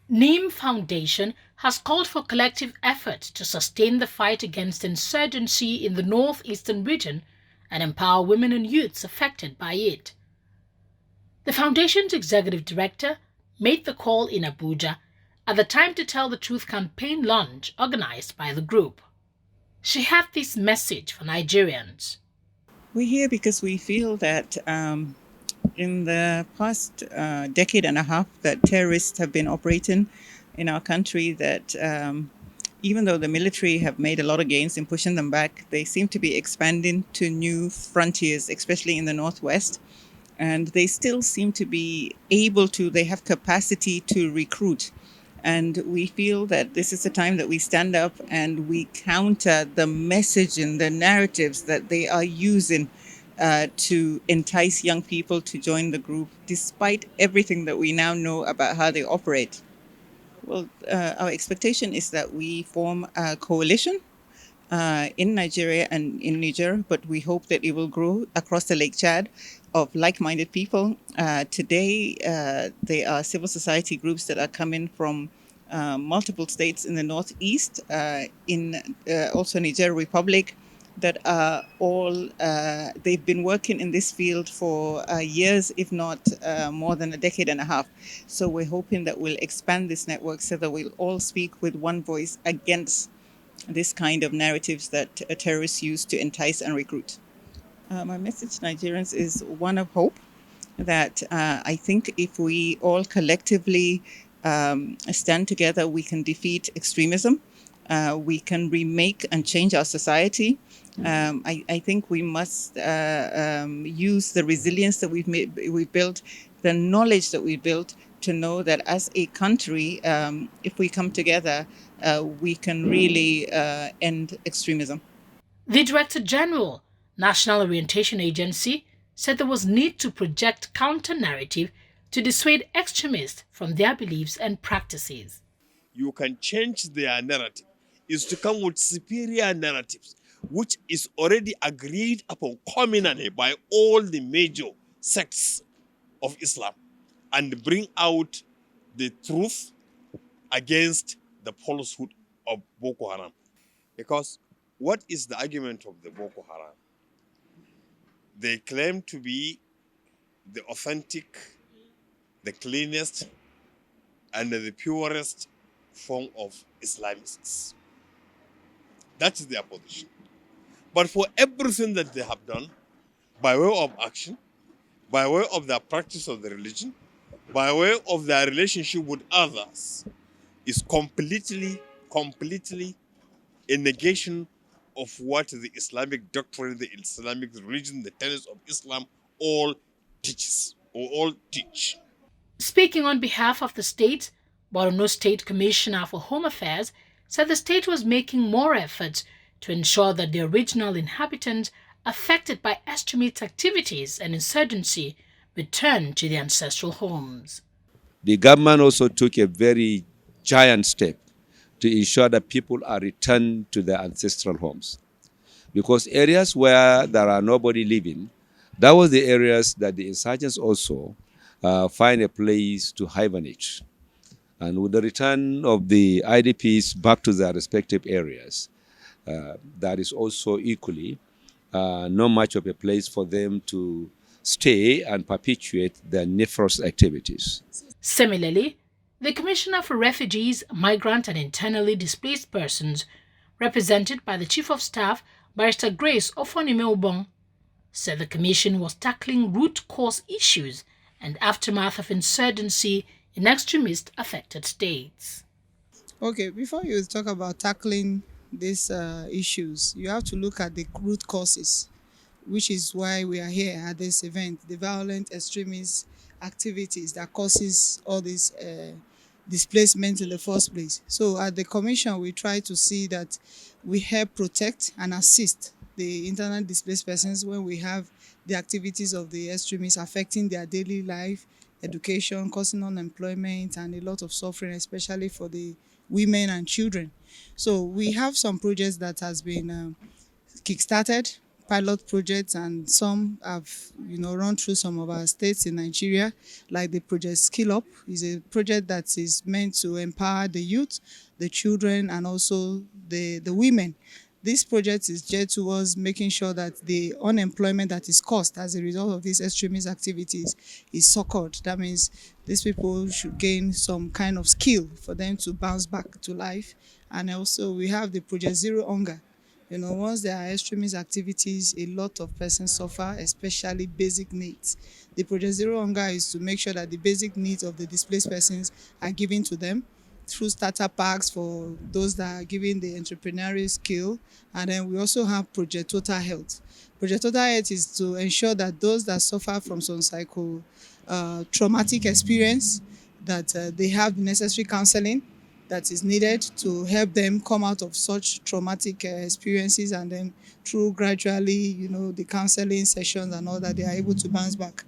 Neem Foundation has called for collective effort to sustain the fight against insurgency in the northeastern region and empower women and youths affected by it. The foundation's executive director made the call in Abuja at the Time to Tell the Truth campaign launch organized by the group. She had this message for Nigerians. We're here because we feel that in the past decade and a half that terrorists have been operating in our country, that even though the military have made a lot of gains in pushing them back, they seem to be expanding to new frontiers, especially in the Northwest. And they still seem to be able to, they have capacity to recruit. And we feel that this is a time that we stand up and we counter the messaging, the narratives that they are using to entice young people to join the group, despite everything that we now know about how they operate. Well, our expectation is that we form a coalition in Nigeria and in Niger, but we hope that it will grow across the Lake Chad of like-minded people. Today, there are civil society groups that are coming from multiple states in the northeast, in also Niger Republic, that are all, they've been working in this field for years, if not more than a decade and a half. So we're hoping that we'll expand this network so that we'll all speak with one voice against this kind of narratives that terrorists use to entice and recruit. My message to Nigerians is one of hope, that I think if we all collectively stand together, we can defeat extremism. We can remake and change our society. I think we must use the resilience that we've built, the knowledge that we've built, to know that as a country, if we come together, we can really end extremism. The Director General, National Orientation Agency, said there was need to project counter-narrative to dissuade extremists from their beliefs and practices. You can change their narrative is to come with superior narratives, which is already agreed upon communally by all the major sects of Islam, and bring out the truth against the falsehood of Boko Haram. Because what is the argument of the Boko Haram? They claim to be the authentic, the cleanest, and the purest form of Islamists. That is their position. But for everything that they have done, by way of action, by way of their practice of the religion, by way of their relationship with others, is completely a negation of what the Islamic doctrine, the Islamic religion, the tenets of Islam all teaches or all teach. Speaking on behalf of the state, Borno State Commissioner for Home Affairs said the state was making more efforts to ensure that the original inhabitants affected by extremist activities and insurgency return to their ancestral homes. The government also took a very giant step to ensure that people are returned to their ancestral homes. Because areas where there are nobody living, that was the areas that the insurgents also find a place to hibernate. And with the return of the IDPs back to their respective areas, that is also equally not much of a place for them to stay and perpetuate their nefarious activities. Similarly, the Commissioner for Refugees, Migrant and Internally Displaced Persons, represented by the Chief of Staff, Barrister Grace Ofonime-Obong, said the Commission was tackling root cause issues and aftermath of insurgency in extremist-affected states. Okay, before you talk about tackling these issues, you have to look at the root causes, which is why we are here at this event, the violent extremist activities that causes all this displacement in the first place. So at the commission, we try to see that we help protect and assist the internally displaced persons when we have the activities of the extremists affecting their daily life, education, causing unemployment and a lot of suffering, especially for the women and children. So we have some projects that has been kickstarted pilot projects, and some have, run through some of our states in Nigeria, like the project Skill Up is a project that is meant to empower the youth, the children, and also the women. This project is geared towards making sure that the unemployment that is caused as a result of these extremist activities is succored. That means these people should gain some kind of skill for them to bounce back to life. And also we have the Project Zero Hunger. Once there are extremist activities, a lot of persons suffer, especially basic needs. The Project Zero Hunger is to make sure that the basic needs of the displaced persons are given to them through starter packs for those that are giving the entrepreneurial skill. And then we also have Project Total Health. Project Total Health is to ensure that those that suffer from some traumatic experience, that they have the necessary counseling that is needed to help them come out of such traumatic experiences, and then through gradually, the counseling sessions and all that, they are able to bounce back.